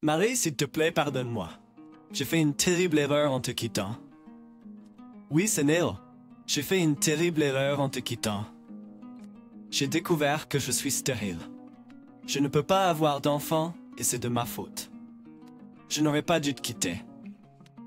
Marie, s'il te plaît, pardonne-moi. J'ai fait une terrible erreur en te quittant. Oui, c'est Neil. J'ai fait une terrible erreur en te quittant. J'ai découvert que je suis stérile. Je ne peux pas avoir d'enfant et c'est de ma faute. Je n'aurais pas dû te quitter.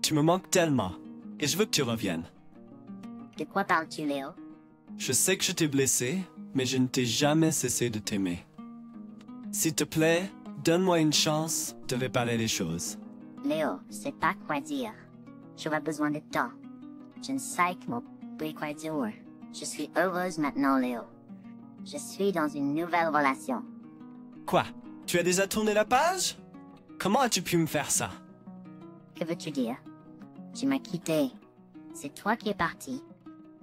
Tu me manques tellement et je veux que tu reviennes. De quoi parles-tu, Léo? Je sais que je t'ai blessé, mais je ne t'ai jamais cessé de t'aimer. S'il te plaît, donne-moi une chance de réparer les choses. Léo, je sais pas quoi dire. J'aurais besoin de temps. Je ne sais que mon quoi dire. Je suis heureuse maintenant, Léo. Je suis dans une nouvelle relation. Quoi? Tu as déjà tourné la page? Comment as-tu pu me faire ça? Que veux-tu dire? Tu m'as quitté. C'est toi qui es parti.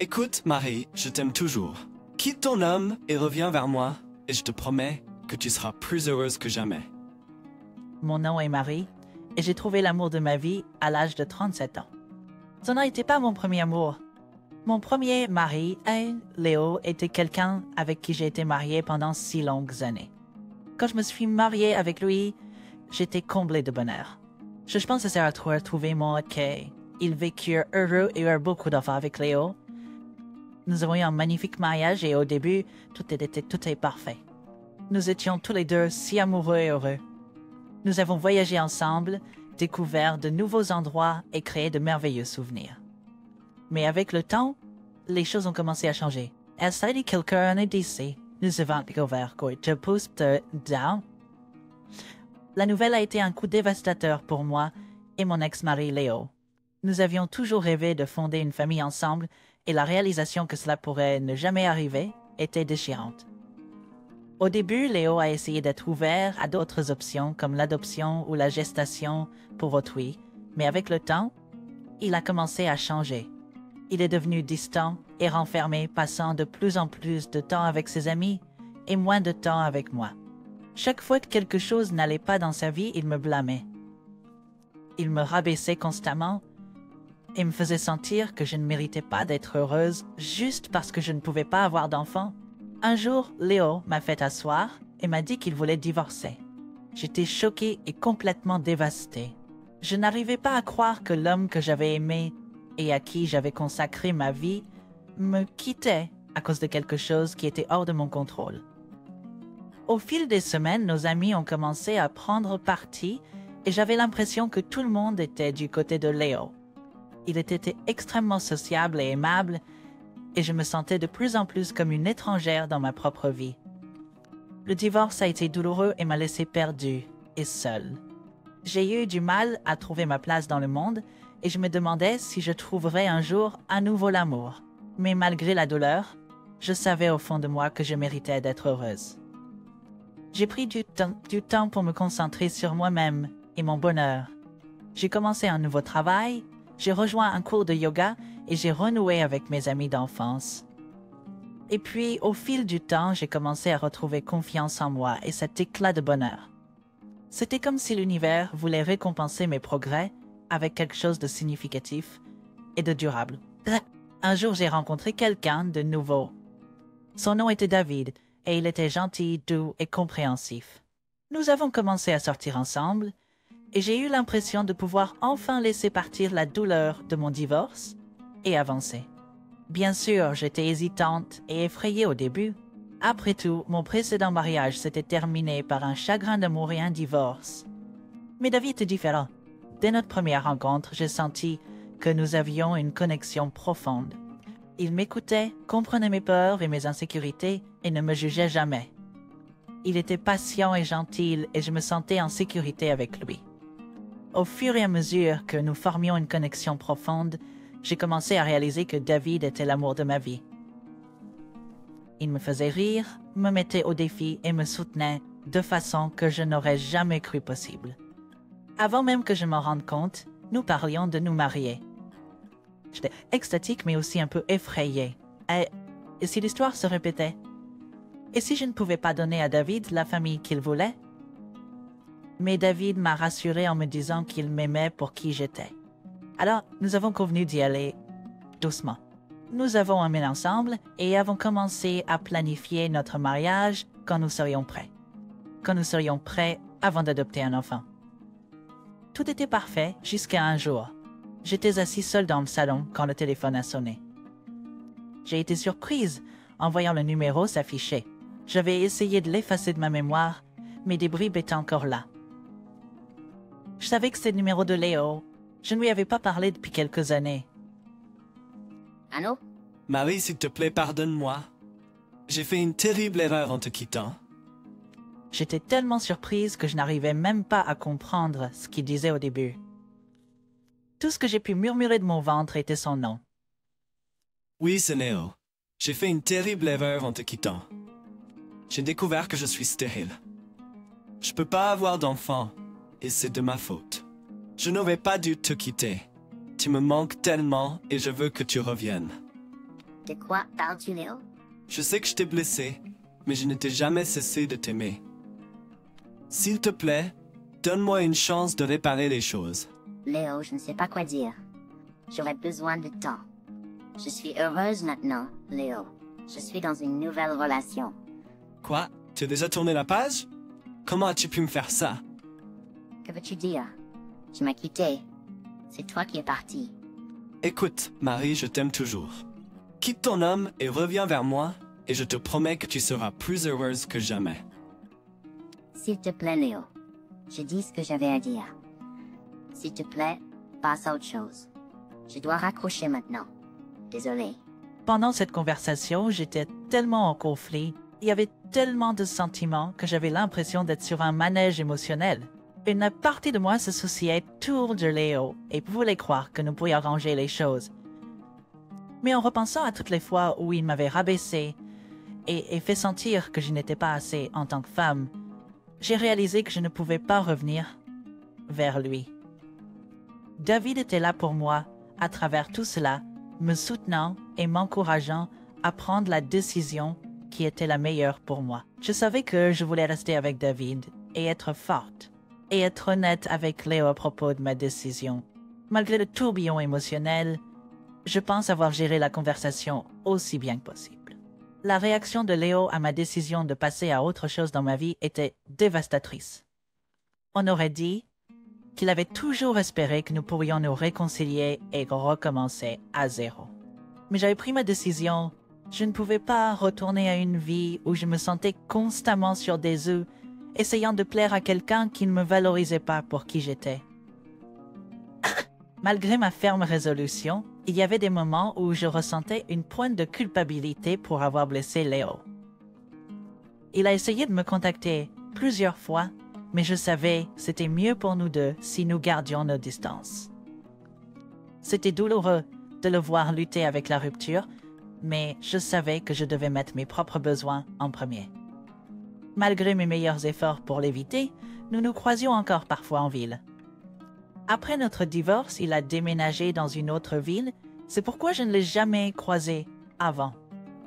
Écoute, Marie, je t'aime toujours. Quitte ton homme et reviens vers moi, et je te promets que tu seras plus heureuse que jamais. Mon nom est Marie, et j'ai trouvé l'amour de ma vie à l'âge de 37 ans. Ce n'était pas mon premier amour. Mon premier mari, Léo, était quelqu'un avec qui j'ai été mariée pendant 6 longues années. Quand je me suis mariée avec lui, j'étais comblée de bonheur. Je pense que c'est à toi de trouver mon quai. Ils vécurent heureux et eurent beaucoup d'enfants avec Léo. Nous avons eu un magnifique mariage et au début, tout est parfait. Nous étions tous les deux si amoureux et heureux. Nous avons voyagé ensemble, découvert de nouveaux endroits et créé de merveilleux souvenirs. Mais avec le temps, les choses ont commencé à changer. Est-ce que quelqu'un est d'ici? Nous avons découvert que je pousse down. La nouvelle a été un coup dévastateur pour moi et mon ex-mari Léo. Nous avions toujours rêvé de fonder une famille ensemble et la réalisation que cela pourrait ne jamais arriver était déchirante. Au début, Léo a essayé d'être ouvert à d'autres options comme l'adoption ou la gestation pour autrui, mais avec le temps, il a commencé à changer. Il est devenu distant et renfermé, passant de plus en plus de temps avec ses amis et moins de temps avec moi. Chaque fois que quelque chose n'allait pas dans sa vie, il me blâmait. Il me rabaissait constamment et me faisait sentir que je ne méritais pas d'être heureuse juste parce que je ne pouvais pas avoir d'enfant. Un jour, Léo m'a fait asseoir et m'a dit qu'il voulait divorcer. J'étais choquée et complètement dévastée. Je n'arrivais pas à croire que l'homme que j'avais aimé et à qui j'avais consacré ma vie me quittait à cause de quelque chose qui était hors de mon contrôle. Au fil des semaines, nos amis ont commencé à prendre parti et j'avais l'impression que tout le monde était du côté de Léo. Il était extrêmement sociable et aimable et je me sentais de plus en plus comme une étrangère dans ma propre vie. Le divorce a été douloureux et m'a laissée perdue et seule. J'ai eu du mal à trouver ma place dans le monde et je me demandais si je trouverais un jour à nouveau l'amour. Mais malgré la douleur, je savais au fond de moi que je méritais d'être heureuse. J'ai pris du temps pour me concentrer sur moi-même et mon bonheur. J'ai commencé un nouveau travail, j'ai rejoint un cours de yoga et j'ai renoué avec mes amis d'enfance. Et puis, au fil du temps, j'ai commencé à retrouver confiance en moi et cet éclat de bonheur. C'était comme si l'univers voulait récompenser mes progrès avec quelque chose de significatif et de durable. Un jour, j'ai rencontré quelqu'un de nouveau. Son nom était David et il était gentil, doux et compréhensif. Nous avons commencé à sortir ensemble et j'ai eu l'impression de pouvoir enfin laisser partir la douleur de mon divorce et avancer. Bien sûr, j'étais hésitante et effrayée au début. Après tout, mon précédent mariage s'était terminé par un chagrin d'amour et un divorce. Mais David est différent. Dès notre première rencontre, j'ai senti que nous avions une connexion profonde. Il m'écoutait, comprenait mes peurs et mes insécurités et ne me jugeait jamais. Il était patient et gentil et je me sentais en sécurité avec lui. Au fur et à mesure que nous formions une connexion profonde, j'ai commencé à réaliser que David était l'amour de ma vie. Il me faisait rire, me mettait au défi et me soutenait de façon que je n'aurais jamais cru possible. Avant même que je m'en rende compte, nous parlions de nous marier. J'étais extatique mais aussi un peu effrayée. Et si l'histoire se répétait? Et si je ne pouvais pas donner à David la famille qu'il voulait? Mais David m'a rassurée en me disant qu'il m'aimait pour qui j'étais. Alors, nous avons convenu d'y aller doucement. Nous avons emménagé ensemble et avons commencé à planifier notre mariage quand nous serions prêts. Quand nous serions prêts avant d'adopter un enfant. Tout était parfait jusqu'à un jour. J'étais assis seul dans le salon quand le téléphone a sonné. J'ai été surprise en voyant le numéro s'afficher. J'avais essayé de l'effacer de ma mémoire, mais des bribes étaient encore là. Je savais que c'était le numéro de Léo. Je ne lui avais pas parlé depuis quelques années. Allô? Marie, s'il te plaît, pardonne-moi. J'ai fait une terrible erreur en te quittant. J'étais tellement surprise que je n'arrivais même pas à comprendre ce qu'il disait au début. Tout ce que j'ai pu murmurer de mon ventre était son nom. Oui, c'est Néo. J'ai fait une terrible erreur en te quittant. J'ai découvert que je suis stérile. Je peux pas avoir d'enfant, et c'est de ma faute. Je n'aurais pas dû te quitter. Tu me manques tellement et je veux que tu reviennes. De quoi parles-tu, Léo? Je sais que je t'ai blessé, mais je ne t'ai jamais cessé de t'aimer. S'il te plaît, donne-moi une chance de réparer les choses. Léo, je ne sais pas quoi dire. J'aurais besoin de temps. Je suis heureuse maintenant, Léo. Je suis dans une nouvelle relation. Quoi? Tu as déjà tourné la page? Comment as-tu pu me faire ça? Que veux-tu dire? Tu m'as quitté. C'est toi qui es parti. Écoute, Marie, je t'aime toujours. Quitte ton homme et reviens vers moi, et je te promets que tu seras plus heureuse que jamais. S'il te plaît, Léo. Je dis ce que j'avais à dire. S'il te plaît, passe à autre chose. Je dois raccrocher maintenant. Désolé. Pendant cette conversation, j'étais tellement en conflit, il y avait tellement de sentiments que j'avais l'impression d'être sur un manège émotionnel. Une partie de moi se souciait tout de Léo et voulait croire que nous pourrions arranger les choses. Mais en repensant à toutes les fois où il m'avait rabaissé et fait sentir que je n'étais pas assez en tant que femme, j'ai réalisé que je ne pouvais pas revenir vers lui. David était là pour moi, à travers tout cela, me soutenant et m'encourageant à prendre la décision qui était la meilleure pour moi. Je savais que je voulais rester avec David et être forte, et être honnête avec Léo à propos de ma décision. Malgré le tourbillon émotionnel, je pense avoir géré la conversation aussi bien que possible. La réaction de Léo à ma décision de passer à autre chose dans ma vie était dévastatrice. On aurait dit qu'il avait toujours espéré que nous pourrions nous réconcilier et recommencer à zéro. Mais j'avais pris ma décision. Je ne pouvais pas retourner à une vie où je me sentais constamment sur des œufs, essayant de plaire à quelqu'un qui ne me valorisait pas pour qui j'étais. Malgré ma ferme résolution, il y avait des moments où je ressentais une pointe de culpabilité pour avoir blessé Léo. Il a essayé de me contacter plusieurs fois, mais je savais que c'était mieux pour nous deux si nous gardions nos distances. C'était douloureux de le voir lutter avec la rupture, mais je savais que je devais mettre mes propres besoins en premier. Malgré mes meilleurs efforts pour l'éviter, nous nous croisions encore parfois en ville. Après notre divorce, il a déménagé dans une autre ville, c'est pourquoi je ne l'ai jamais croisé avant.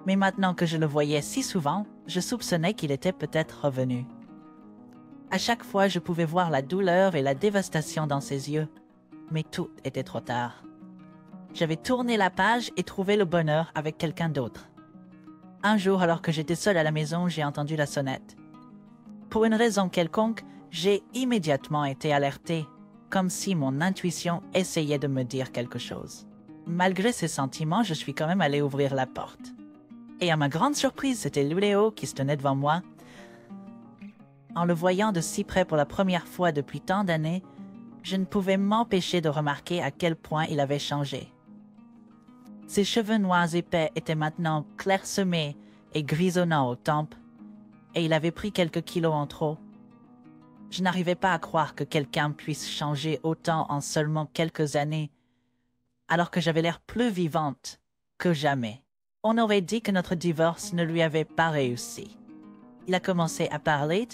Mais maintenant que je le voyais si souvent, je soupçonnais qu'il était peut-être revenu. À chaque fois, je pouvais voir la douleur et la dévastation dans ses yeux, mais tout était trop tard. J'avais tourné la page et trouvé le bonheur avec quelqu'un d'autre. Un jour, alors que j'étais seule à la maison, j'ai entendu la sonnette. Pour une raison quelconque, j'ai immédiatement été alertée, comme si mon intuition essayait de me dire quelque chose. Malgré ces sentiments, je suis quand même allée ouvrir la porte. Et à ma grande surprise, c'était Léo qui se tenait devant moi. En le voyant de si près pour la première fois depuis tant d'années, je ne pouvais m'empêcher de remarquer à quel point il avait changé. Ses cheveux noirs épais étaient maintenant clairsemés et grisonnants aux tempes, et il avait pris quelques kilos en trop. Je n'arrivais pas à croire que quelqu'un puisse changer autant en seulement quelques années, alors que j'avais l'air plus vivante que jamais. On aurait dit que notre divorce ne lui avait pas réussi. Il a commencé à parler,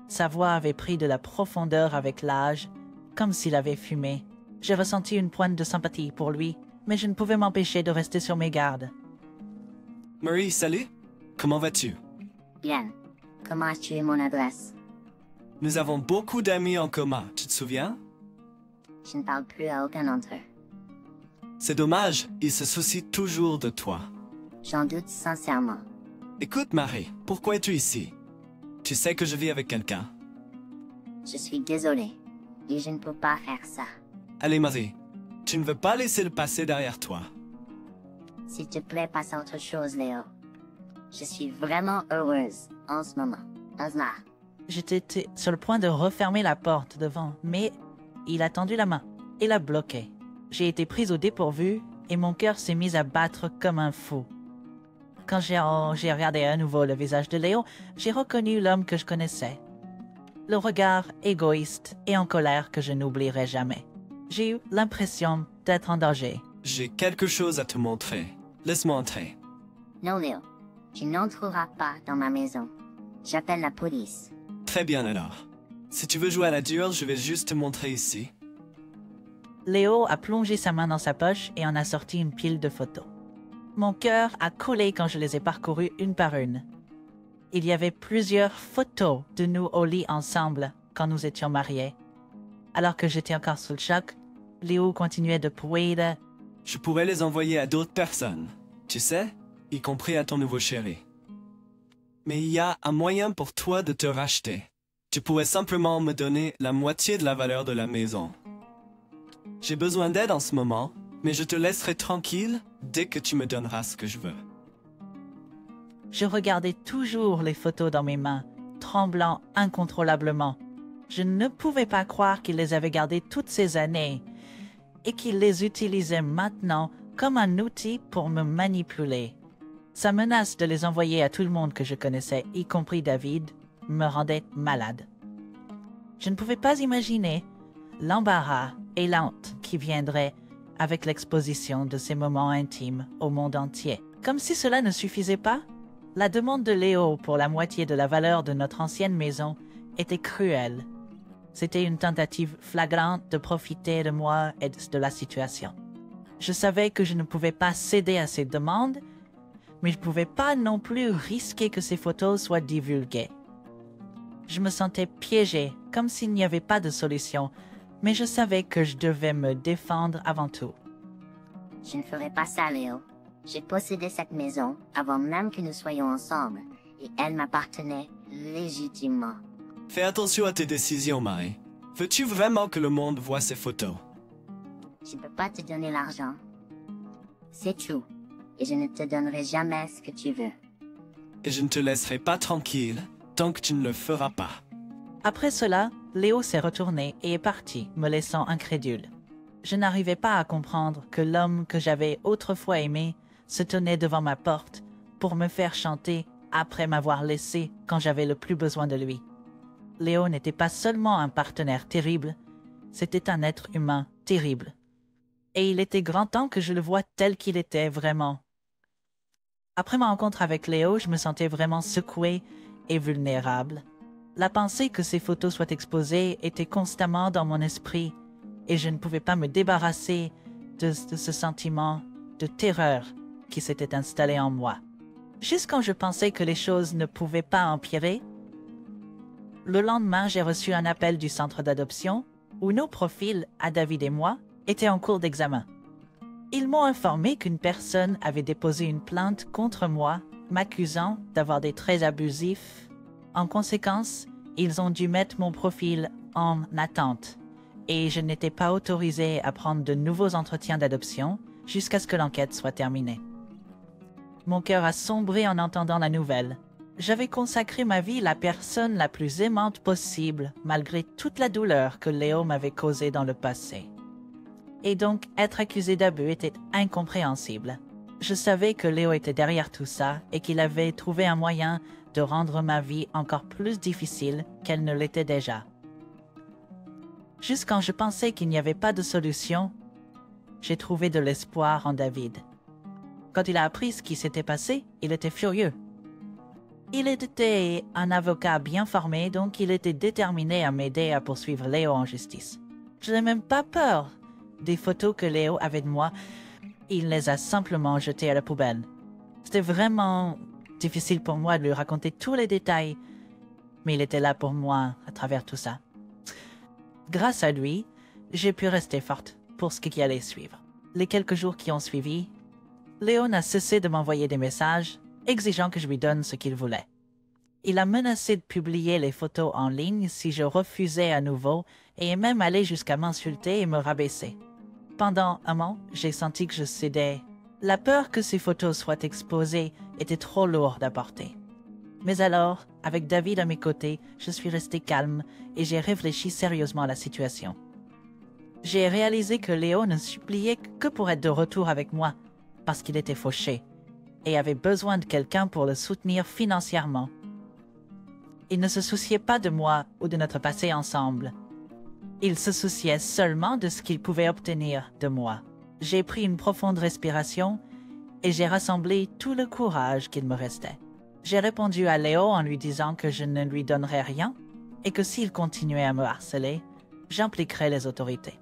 sa voix avait pris de la profondeur avec l'âge, comme s'il avait fumé. J'ai ressenti une pointe de sympathie pour lui, mais je ne pouvais m'empêcher de rester sur mes gardes. Marie, salut. Comment vas-tu? Bien. Comment as-tu eu mon adresse? Nous avons beaucoup d'amis en commun, tu te souviens? Je ne parle plus à aucun d'entre eux. C'est dommage, ils se soucient toujours de toi. J'en doute sincèrement. Écoute, Marie, pourquoi es-tu ici? Tu sais que je vis avec quelqu'un. Je suis désolée. et je ne peux pas faire ça. Allez, Marie, tu ne veux pas laisser le passé derrière toi. S'il te plaît, passe à autre chose, Léo. Je suis vraiment heureuse en ce moment. Ozma, J'étais sur le point de refermer la porte devant, mais il a tendu la main et l'a bloquée. J'ai été prise au dépourvu et mon cœur s'est mis à battre comme un fou. Quand j'ai regardé à nouveau le visage de Léo, j'ai reconnu l'homme que je connaissais. Le regard égoïste et en colère que je n'oublierai jamais. J'ai eu l'impression d'être en danger. J'ai quelque chose à te montrer. Laisse-moi entrer. non, Léo. Tu n'entreras pas dans ma maison. J'appelle la police. Très bien alors. Si tu veux jouer à la dure, je vais juste te montrer ici. Léo a plongé sa main dans sa poche et en a sorti une pile de photos. Mon cœur a collé quand je les ai parcourues une par une. Il y avait plusieurs photos de nous au lit ensemble quand nous étions mariés. Alors que j'étais encore sous le choc, Léo continuait de pouiller. Je pourrais les envoyer à d'autres personnes, tu sais, y compris à ton nouveau chéri. Mais il y a un moyen pour toi de te racheter. Tu pourrais simplement me donner la moitié de la valeur de la maison. J'ai besoin d'aide en ce moment, mais je te laisserai tranquille dès que tu me donneras ce que je veux. Je regardais toujours les photos dans mes mains, tremblant incontrôlablement. Je ne pouvais pas croire qu'il les avait gardées toutes ces années et qu'il les utilisait maintenant comme un outil pour me manipuler. Sa menace de les envoyer à tout le monde que je connaissais, y compris David, me rendait malade. Je ne pouvais pas imaginer l'embarras et la honte qui viendrait avec l'exposition de ces moments intimes au monde entier. Comme si cela ne suffisait pas, la demande de Léo pour la moitié de la valeur de notre ancienne maison était cruelle. C'était une tentative flagrante de profiter de moi et de la situation. Je savais que je ne pouvais pas céder à ces demandes, mais je ne pouvais pas non plus risquer que ces photos soient divulguées. Je me sentais piégée, comme s'il n'y avait pas de solution, mais je savais que je devais me défendre avant tout. Je ne ferai pas ça, Léo. J'ai possédé cette maison avant même que nous soyons ensemble, et elle m'appartenait légitimement. Fais attention à tes décisions, Marie. Veux-tu vraiment que le monde voie ces photos? Je ne peux pas te donner l'argent. C'est tout. Et je ne te donnerai jamais ce que tu veux. Et je ne te laisserai pas tranquille tant que tu ne le feras pas. Après cela, Léo s'est retourné et est parti, me laissant incrédule. Je n'arrivais pas à comprendre que l'homme que j'avais autrefois aimé se tenait devant ma porte pour me faire chanter après m'avoir laissé quand j'avais le plus besoin de lui. Léo n'était pas seulement un partenaire terrible, c'était un être humain terrible. Et il était grand temps que je le voie tel qu'il était vraiment. Après ma rencontre avec Léo, je me sentais vraiment secouée et vulnérable. La pensée que ces photos soient exposées était constamment dans mon esprit et je ne pouvais pas me débarrasser de ce sentiment de terreur qui s'était installé en moi. Juste quand je pensais que les choses ne pouvaient pas empirer, le lendemain, j'ai reçu un appel du centre d'adoption où nos profils, à David et moi, étaient en cours d'examen. Ils m'ont informé qu'une personne avait déposé une plainte contre moi, m'accusant d'avoir des traits abusifs. En conséquence, ils ont dû mettre mon profil en attente et je n'étais pas autorisée à prendre de nouveaux entretiens d'adoption jusqu'à ce que l'enquête soit terminée. Mon cœur a sombré en entendant la nouvelle. J'avais consacré ma vie à la personne la plus aimante possible, malgré toute la douleur que Léo m'avait causée dans le passé. Et donc, être accusé d'abus était incompréhensible. Je savais que Léo était derrière tout ça et qu'il avait trouvé un moyen de rendre ma vie encore plus difficile qu'elle ne l'était déjà. Juste quand je pensais qu'il n'y avait pas de solution, j'ai trouvé de l'espoir en David. Quand il a appris ce qui s'était passé, il était furieux. Il était un avocat bien formé, donc il était déterminé à m'aider à poursuivre Léo en justice. Je n'ai même pas peur des photos que Léo avait de moi. Il les a simplement jetées à la poubelle. C'était vraiment difficile pour moi de lui raconter tous les détails, mais il était là pour moi à travers tout ça. Grâce à lui, j'ai pu rester forte pour ce qui allait suivre. Les quelques jours qui ont suivi, Léo n'a cessé de m'envoyer des messages exigeant que je lui donne ce qu'il voulait. Il a menacé de publier les photos en ligne si je refusais à nouveau et est même allé jusqu'à m'insulter et me rabaisser. Pendant un moment, j'ai senti que je cédais. La peur que ces photos soient exposées était trop lourde à porter. Mais alors, avec David à mes côtés, je suis resté calme et j'ai réfléchi sérieusement à la situation. J'ai réalisé que Léo ne suppliait que pour être de retour avec moi, parce qu'il était fauché et avait besoin de quelqu'un pour le soutenir financièrement. Il ne se souciait pas de moi ou de notre passé ensemble. Il se souciait seulement de ce qu'il pouvait obtenir de moi. J'ai pris une profonde respiration et j'ai rassemblé tout le courage qu'il me restait. J'ai répondu à Léo en lui disant que je ne lui donnerais rien et que s'il continuait à me harceler, j'impliquerais les autorités.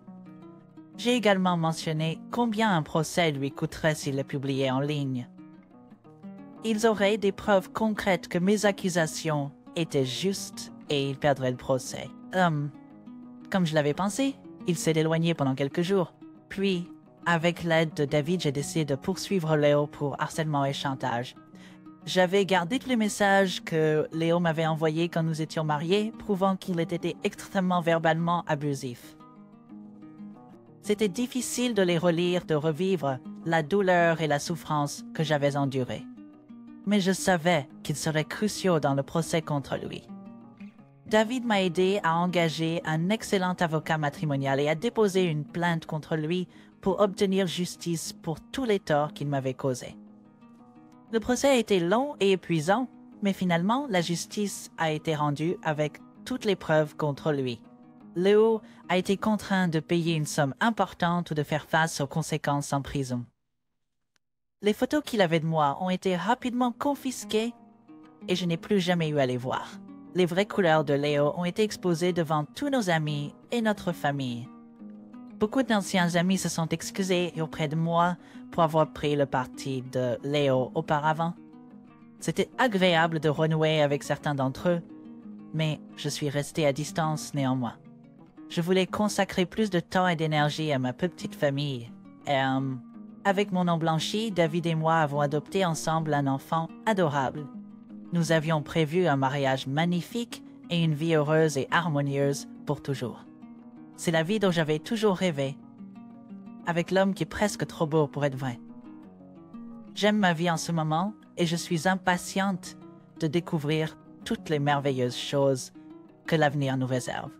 J'ai également mentionné combien un procès lui coûterait s'il le publiait en ligne. Ils auraient des preuves concrètes que mes accusations étaient justes et ils perdraient le procès. Comme je l'avais pensé, il s'est éloigné pendant quelques jours. Puis, avec l'aide de David, j'ai décidé de poursuivre Léo pour harcèlement et chantage. J'avais gardé tous les messages que Léo m'avait envoyés quand nous étions mariés, prouvant qu'il était extrêmement verbalement abusif. C'était difficile de les relire, de revivre la douleur et la souffrance que j'avais endurées. Mais je savais qu'ils seraient cruciaux dans le procès contre lui. David m'a aidé à engager un excellent avocat matrimonial et à déposer une plainte contre lui pour obtenir justice pour tous les torts qu'il m'avait causés. Le procès a été long et épuisant, mais finalement, la justice a été rendue avec toutes les preuves contre lui. Léo a été contraint de payer une somme importante ou de faire face aux conséquences en prison. Les photos qu'il avait de moi ont été rapidement confisquées et je n'ai plus jamais eu à les voir. Les vraies couleurs de Léo ont été exposées devant tous nos amis et notre famille. Beaucoup d'anciens amis se sont excusés auprès de moi pour avoir pris le parti de Léo auparavant. C'était agréable de renouer avec certains d'entre eux, mais je suis resté à distance néanmoins. Je voulais consacrer plus de temps et d'énergie à ma petite famille. Et, avec mon nom blanchi, David et moi avons adopté ensemble un enfant adorable. Nous avions prévu un mariage magnifique et une vie heureuse et harmonieuse pour toujours. C'est la vie dont j'avais toujours rêvé, avec l'homme qui est presque trop beau pour être vrai. J'aime ma vie en ce moment et je suis impatiente de découvrir toutes les merveilleuses choses que l'avenir nous réserve.